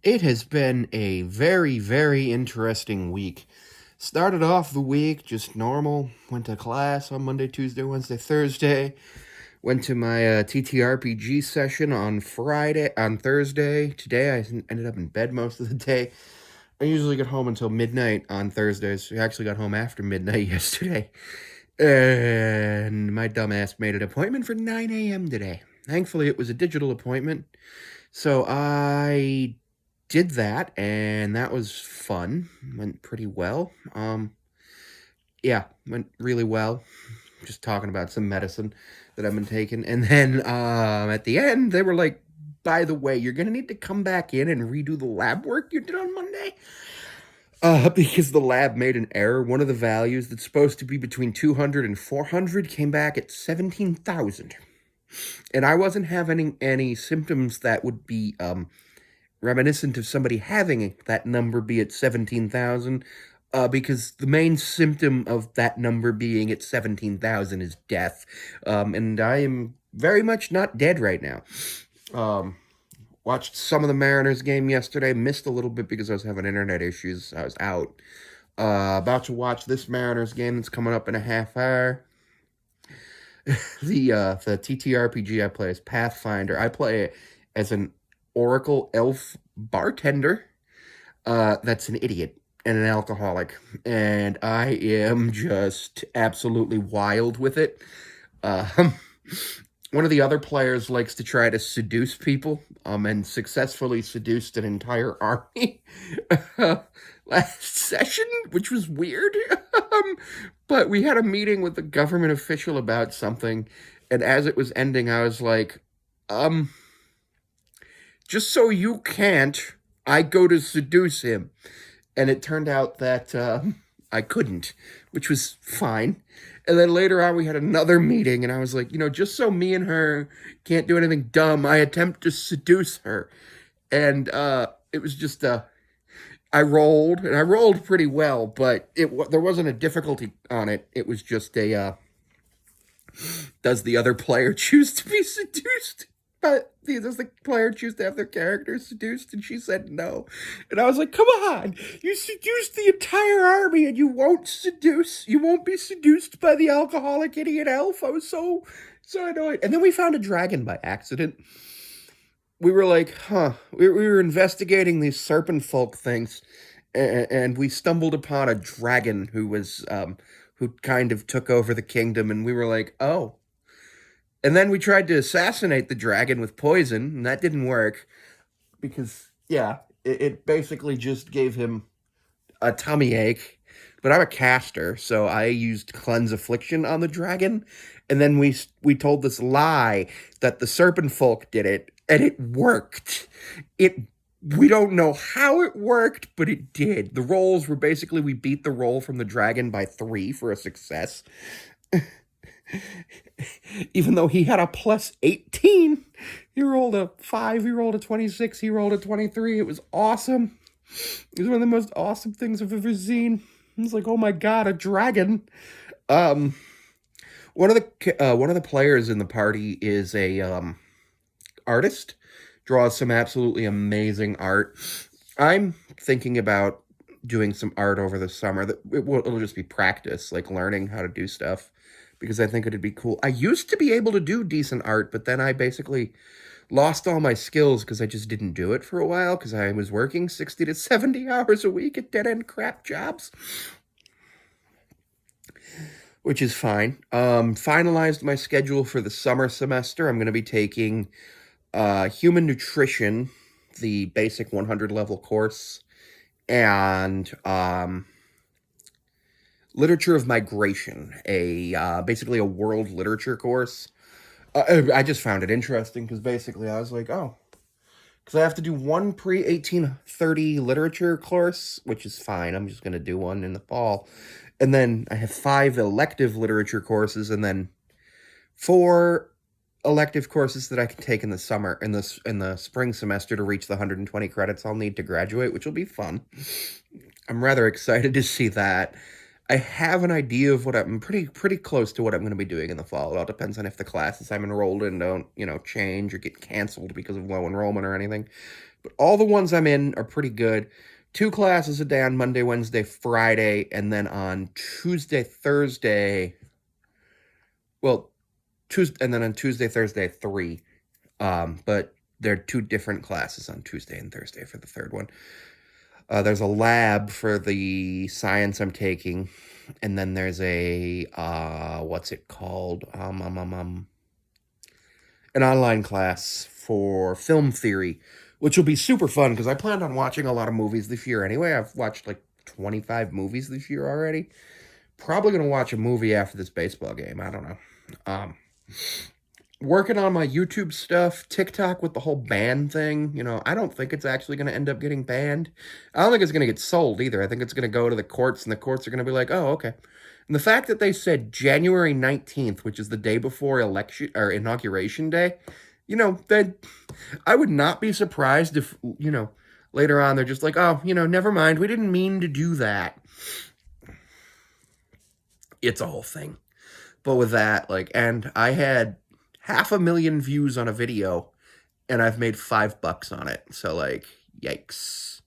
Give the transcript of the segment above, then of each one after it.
It has been a very, very interesting week. Started off the week just normal. Went to class on Monday, Tuesday, Wednesday, Thursday. Went to my TTRPG session on Thursday. Today I ended up in bed most of the day. I usually get home until midnight on Thursdays. I actually got home after midnight yesterday. And my dumbass made an appointment for 9 a.m. today. Thankfully, it was a digital appointment. So I did that, and that was fun. Went pretty well. Yeah, went really well. Just talking about some medicine that I've been taking, and then at the end, they were like, "By the way, you're gonna need to come back in and redo the lab work you did on Monday." Because the lab made an error. One of the values that's supposed to be between 200 and 400 came back at 17,000. And I wasn't having any symptoms that would be reminiscent of somebody having that number be at 17,000, because the main symptom of that number being at 17,000 is death. And I am very much not dead right now. Watched some of the Mariners game yesterday, missed a little bit because I was having internet issues. I was out. About to watch this Mariners game that's coming up in a half hour. The TTRPG I play is Pathfinder. I play as an Oracle elf bartender that's an idiot and an alcoholic, and I am just absolutely wild with it. Um, One of the other players likes to try to seduce people, and successfully seduced an entire army last session, which was weird. But we had a meeting with the government official about something, and as it was ending, I was like, um, just so you can't, I go to seduce him. And it turned out that I couldn't, which was fine. And then later on, we had another meeting, and I was like, just so me and her can't do anything dumb, I attempt to seduce her. And it was just, I rolled, and I rolled pretty well, but there wasn't a difficulty on it. It was just does the other player choose to be seduced? But does the player choose to have their character seduced? And she said no. And I was like, come on, you seduced the entire army and you won't be seduced by the alcoholic idiot elf. I was so annoyed. And then we found a dragon by accident. We were like, we were investigating these serpent folk things, and we stumbled upon a dragon who kind of took over the kingdom, and we were like, oh. And then we tried to assassinate the dragon with poison, and that didn't work because, yeah, it basically just gave him a tummy ache. But I'm a caster, so I used Cleanse Affliction on the dragon, and then we told this lie that the serpent folk did it, and it worked. We don't know how it worked, but it did. The rolls were basically we beat the roll from the dragon by 3 for a success. Even though he had a plus 18, he rolled a 5, he rolled a 26, he rolled a 23. It was awesome. It was one of the most awesome things I've ever seen. It was like, oh my god, a dragon. Um, one of the players in the party is a artist, draws some absolutely amazing art. I'm thinking about doing some art over the summer. It'll just be practice, like learning how to do stuff, because I think it'd be cool. I used to be able to do decent art, but then I basically lost all my skills because I just didn't do it for a while because I was working 60 to 70 hours a week at dead-end crap jobs, which is fine. Finalized my schedule for the summer semester. I'm going to be taking human nutrition, the basic 100 level course, and literature of migration, basically a world literature course. I just found it interesting because basically I was like, oh, because I have to do one pre-1830 literature course, which is fine. I'm just going to do one in the fall. And then I have 5 elective literature courses, and then 4 elective courses that I can take in the summer, in the spring semester to reach the 120 credits I'll need to graduate, which will be fun. I'm rather excited to see that. I have an idea of what I'm pretty close to what I'm going to be doing in the fall. It all depends on if the classes I'm enrolled in don't, change or get canceled because of low enrollment or anything. But all the ones I'm in are pretty good. 2 classes a day on Monday, Wednesday, Friday, and then on Tuesday, Thursday. Well, Tuesday, and then on Tuesday, Thursday, 3. But there are 2 different classes on Tuesday and Thursday for the third one. There's a lab for the science I'm taking, and then there's a what's it called? An online class for film theory, which will be super fun because I planned on watching a lot of movies this year anyway. I've watched like 25 movies this year already. Probably gonna watch a movie after this baseball game. I don't know. Um, Working on my YouTube stuff, TikTok with the whole ban thing. I don't think it's actually going to end up getting banned. I don't think it's going to get sold either. I think it's going to go to the courts, and the courts are going to be like, oh, okay. And the fact that they said January 19th, which is the day before election or inauguration day, that I would not be surprised if, later on they're just like, oh, never mind. We didn't mean to do that. It's a whole thing. But with that, and I had 500,000 views on a video, and I've made $5 on it. So, yikes.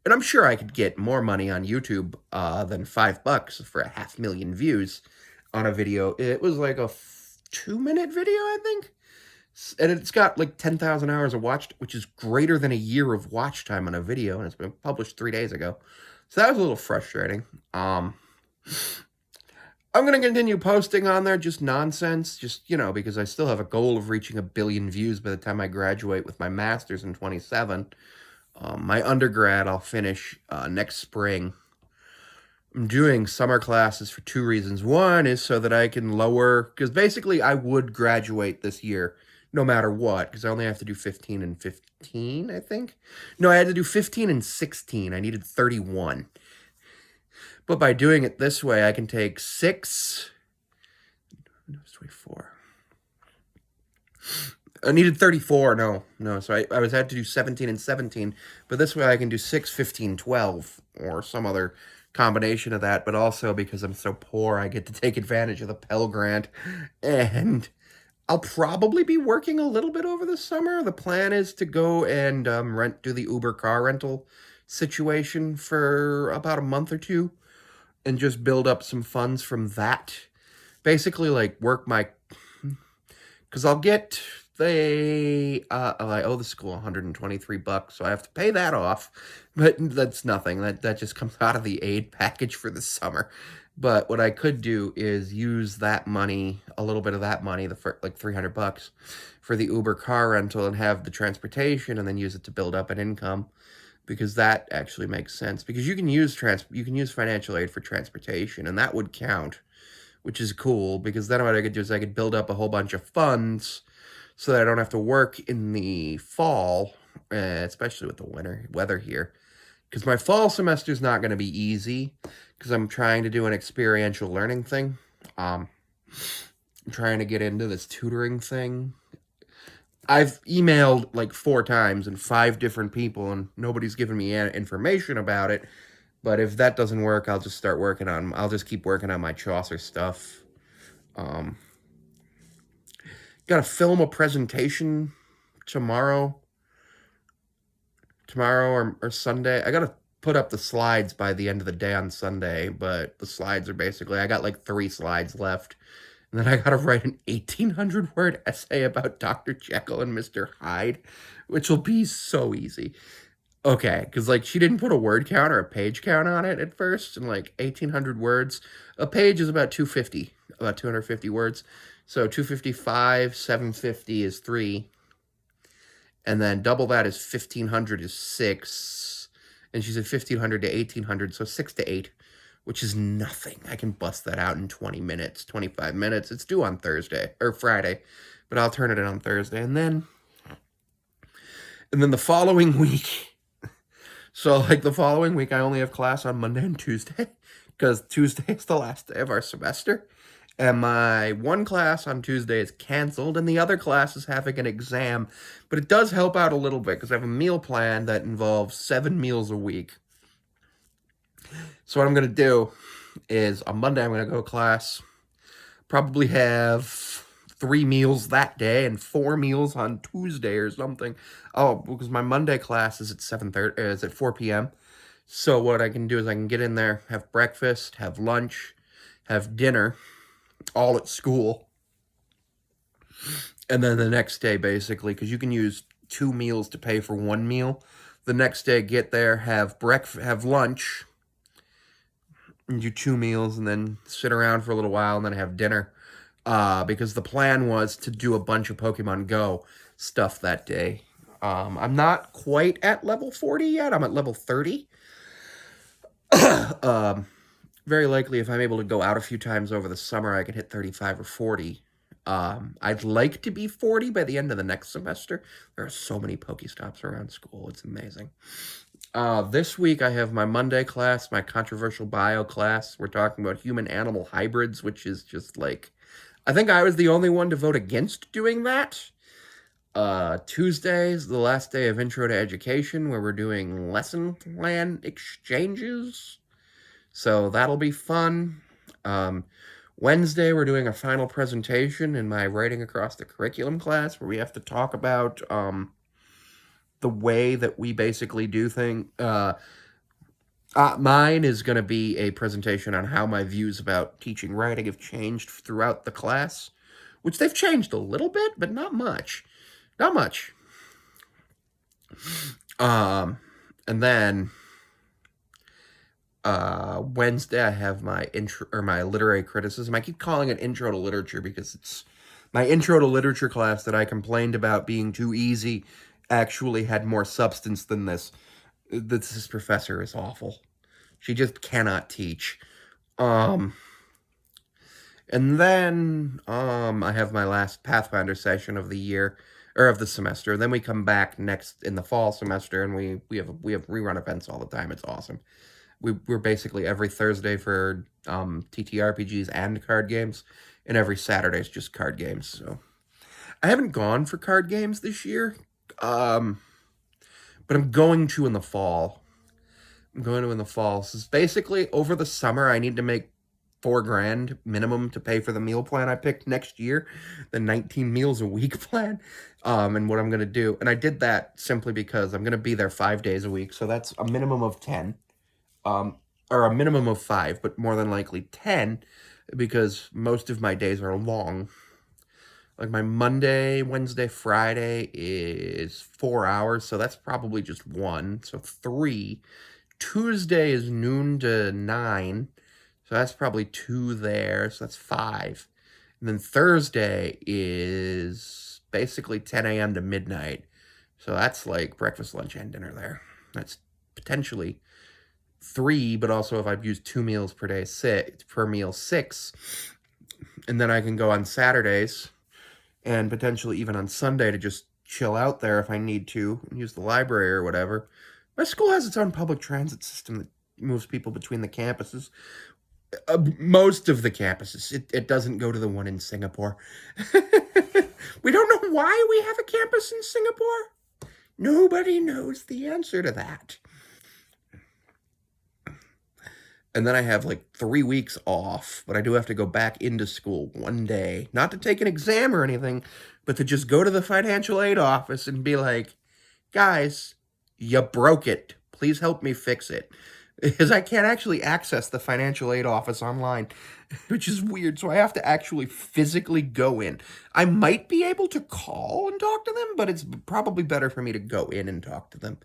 And I'm sure I could get more money on YouTube than $5 for 500,000 views on a video. It was like a 2-minute video, I think. And it's got like 10,000 hours of watch, which is greater than a year of watch time on a video, and it's been published 3 days ago. So that was a little frustrating. I'm going to continue posting on there, just nonsense, because I still have a goal of reaching 1 billion views by the time I graduate with my master's in 27. My undergrad I'll finish next spring. I'm doing summer classes for 2 reasons. One is so that I can lower, because basically I would graduate this year no matter what, because I only have to do 15 and 15, I think. No, I had to do 15 and 16. I needed 31. But by doing it this way, I can take 6. No, it's 24. I needed 34. No. So I had to do 17 and 17. But this way I can do 6, 15, 12, or some other combination of that. But also because I'm so poor, I get to take advantage of the Pell Grant. And I'll probably be working a little bit over the summer. The plan is to go and do the Uber car rental situation for about a month or 2. And just build up some funds from that. Basically, work my... Because I'll get... I owe the school $123, so I have to pay that off. But that's nothing. That just comes out of the aid package for the summer. But what I could do is use that money, a little bit of that money, $300, for the Uber car rental and have the transportation and then use it to build up an income. Because that actually makes sense. Because you can use financial aid for transportation, and that would count, which is cool. Because then what I could do is I could build up a whole bunch of funds, so that I don't have to work in the fall, especially with the weather here. Because my fall semester is not going to be easy, because I'm trying to do an experiential learning thing. I'm trying to get into this tutoring thing. I've emailed 4 times and 5 different people, and nobody's given me information about it. But if that doesn't work, I'll just keep working on my Chaucer stuff. Gotta film a presentation tomorrow or Sunday. I gotta put up the slides by the end of the day on Sunday, but the slides are basically, I got 3 slides left. And then I gotta write an 1,800-word essay about Dr. Jekyll and Mr. Hyde, which will be so easy. Okay, because, she didn't put a word count or a page count on it at first, and, 1,800 words. A page is about 250 words. So 255, 750 is 3. And then double that is 1,500 is 6. And she said 1,500 to 1,800, so 6 to 8. Which is nothing. I can bust that out in 20 minutes, 25 minutes. It's due on Friday, but I'll turn it in on Thursday. And then the following week, so the following week, I only have class on Monday and Tuesday, because Tuesday is the last day of our semester. And my one class on Tuesday is canceled, and the other class is having an exam. But it does help out a little bit, because I have a meal plan that involves 7 meals a week. So what I'm going to do is, on Monday, I'm going to go to class, probably have 3 meals that day and 4 meals on Tuesday or something. Oh, because my Monday class is at 7:30, is at 4 p.m. So what I can do is I can get in there, have breakfast, have lunch, have dinner, all at school. And then the next day, basically, because you can use 2 meals to pay for 1 meal. The next day, get there, have have lunch, and do 2 meals, and then sit around for a little while, and then have dinner. Because the plan was to do a bunch of Pokemon Go stuff that day. I'm not quite at level 40 yet. I'm at level 30. Very likely, if I'm able to go out a few times over the summer, I can hit 35 or 40. I'd like to be 40 by the end of the next semester. There are so many Pokestops around school. It's amazing. This week I have my Monday class, my controversial bio class. We're talking about human-animal hybrids, which is just like... I think I was the only one to vote against doing that. Tuesday's the last day of Intro to Education, where we're doing lesson plan exchanges. So that'll be fun. Wednesday, we're doing a final presentation in my Writing Across the Curriculum class, where we have to talk about the way that we basically do things. Mine is going to be a presentation on how my views about teaching writing have changed throughout the class, which they've changed a little bit, but not much. Not much. And then Wednesday I have my intro or my literary criticism. I keep calling it Intro to Literature because it's my Intro to Literature class that I complained about being too easy actually had more substance than this. This professor is awful. She just cannot teach. And then I have my last Pathfinder session of the year, or of the semester. Then we come back next in the fall semester, and we have rerun events all the time. It's awesome. We're basically every Thursday for TTRPGs and card games, and every Saturday is just card games. So I haven't gone for card games this year, but I'm going to in the fall. So it's basically over the summer I need to make $4,000 minimum to pay for the meal plan I picked next year, the 19 meals a week plan. And what I'm going to do, and I did that simply because I'm going to be there 5 days a week, so that's a minimum of 10, or a minimum of 5, but more than likely 10, because most of my days are long. Like my Monday, Wednesday, Friday is 4 hours, so that's probably just 1, so 3. Tuesday is noon to 9, so that's probably 2 there, so that's 5. And then Thursday is basically 10 a.m. to midnight, so that's like breakfast, lunch, and dinner there. That's potentially 3, but also if I've used 2 meals per day, per meal 6. And then I can go on Saturdays, and potentially even on Sunday to just chill out there if I need to, and use the library or whatever. My school has its own public transit system that moves people between the campuses. Most of the campuses. It doesn't go to the one in Singapore. We don't know why we have a campus in Singapore. Nobody knows the answer to that. And then I have like 3 weeks off, but I do have to go back into school one day. Not to take an exam or anything, but to just go to the financial aid office and be like, guys, you broke it. Please help me fix it. Because I can't actually access the financial aid office online, which is weird. So I have to actually physically go in. I might be able to call and talk to them, but it's probably better for me to go in and talk to them.